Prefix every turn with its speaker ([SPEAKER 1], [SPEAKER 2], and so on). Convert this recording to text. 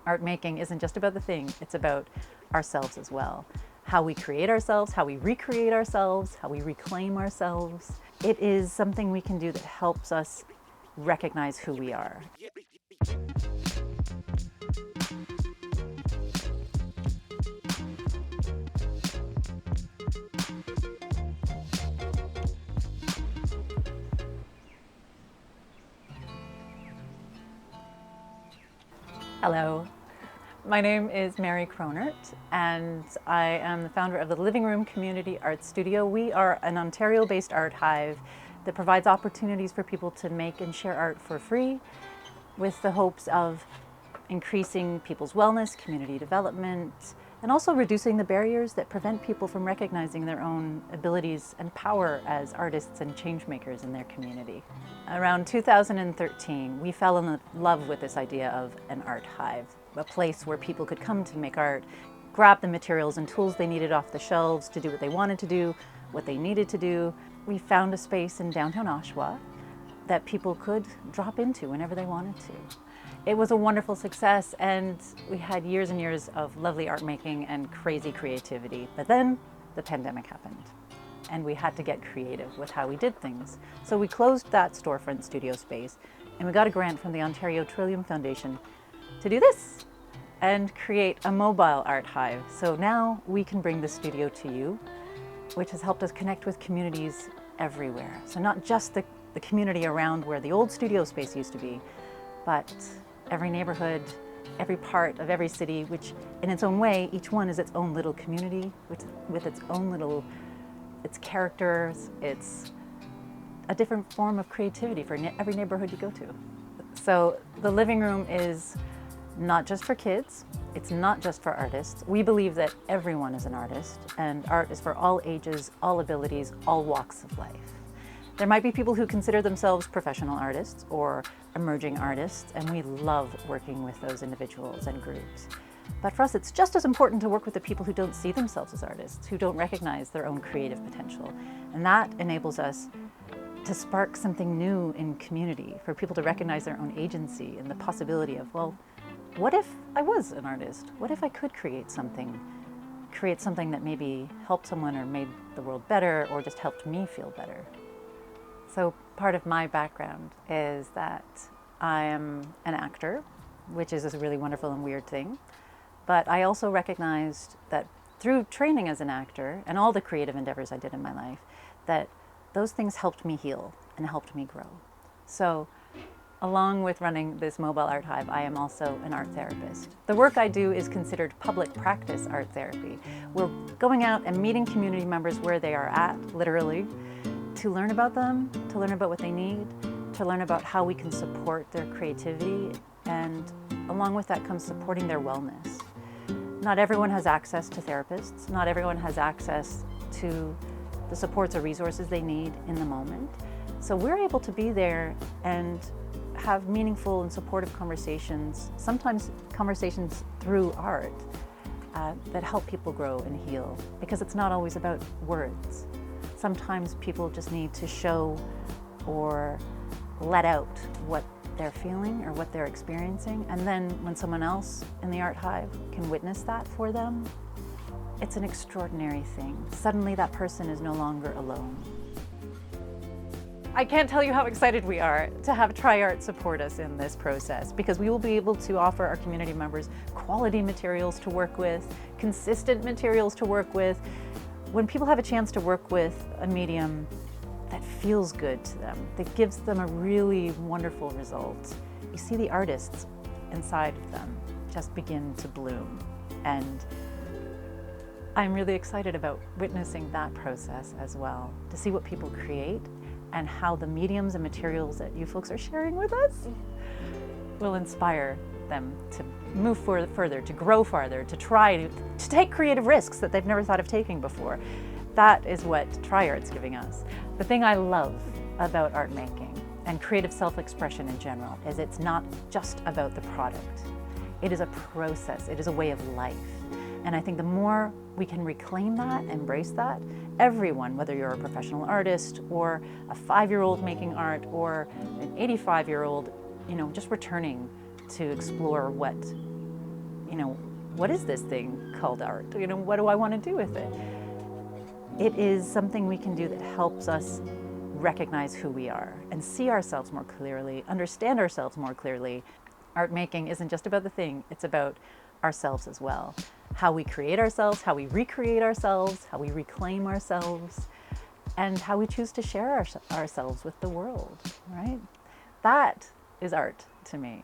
[SPEAKER 1] art making isn't just about the thing, it's about ourselves as well. How we create ourselves, how we recreate ourselves, how we reclaim ourselves. It is something we can do that helps us recognize who we are. Hello, my name is Mary Krohnert, and I am the founder of the LivingRoom Community Art Studio. We are an Ontario-based art hive that provides opportunities for people to make and share art for free, with the hopes of increasing people's wellness, community development, and also reducing the barriers that prevent people from recognizing their own abilities and power as artists and change makers in their community. Around 2013, we fell in love with this idea of an art hive, a place where people could come to make art, grab the materials and tools they needed off the shelves to do what they wanted to do, what they needed to do. We found a space in downtown Oshawa that people could drop into whenever they wanted to. It was a wonderful success, and we had years and years of lovely art making and crazy creativity. But then the pandemic happened, and we had to get creative with how we did things. So we closed that storefront studio space, and we got a grant from the Ontario Trillium Foundation to do this and create a mobile art hive. So now we can bring the studio to you, which has helped us connect with communities everywhere. So not just the community around where the old studio space used to be, but every neighborhood, every part of every city, which in its own way, each one is its own little community with its own little, its characters. It's a different form of creativity for every neighborhood you go to. So the living room is not just for kids, it's not just for artists. We believe that everyone is an artist, and art is for all ages, all abilities, all walks of life. There might be people who consider themselves professional artists or emerging artists, and we love working with those individuals and groups. But for us, it's just as important to work with the people who don't see themselves as artists, who don't recognize their own creative potential. And that enables us to spark something new in community, for people to recognize their own agency and the possibility of, well, what if I was an artist? What if I could create something that maybe helped someone or made the world better or just helped me feel better? So part of my background is that I am an actor, which is a really wonderful and weird thing. But I also recognized that through training as an actor and all the creative endeavors I did in my life, that those things helped me heal and helped me grow. So along with running this mobile art hive, I am also an art therapist. The work I do is considered public practice art therapy. We're going out and meeting community members where they are at, literally, to learn about them, to learn about what they need, to learn about how we can support their creativity, and along with that comes supporting their wellness. Not everyone has access to therapists, not everyone has access to the supports or resources they need in the moment. So we're able to be there and have meaningful and supportive conversations, sometimes conversations through art, that help people grow and heal, because it's not always about words. Sometimes people just need to show or let out what they're feeling or what they're experiencing. And then when someone else in the art hive can witness that for them, it's an extraordinary thing. Suddenly that person is no longer alone. I can't tell you how excited we are to have TriArt support us in this process, because we will be able to offer our community members quality materials to work with, consistent materials to work with. When people have a chance to work with a medium that feels good to them, that gives them a really wonderful result, you see the artists inside of them just begin to bloom. And I'm really excited about witnessing that process as well, to see what people create and how the mediums and materials that you folks are sharing with us will inspire them to move further, to grow farther, to try to take creative risks that they've never thought of taking before. That is what TriArt's giving us. The thing I love about art making and creative self-expression in general is it's not just about the product. It is a process, it is a way of life. And I think the more we can reclaim that, embrace that, everyone, whether you're a professional artist or a 5-year-old making art or an 85-year-old, just returning to explore what you know, what is this thing called art? You know, what do I want to do with it? It is something we can do that helps us recognize who we are and see ourselves more clearly, understand ourselves more clearly. Art making isn't just about the thing, it's about ourselves as well. How we create ourselves, how we recreate ourselves, how we reclaim ourselves, and how we choose to share ourselves with the world, right? That is art to me.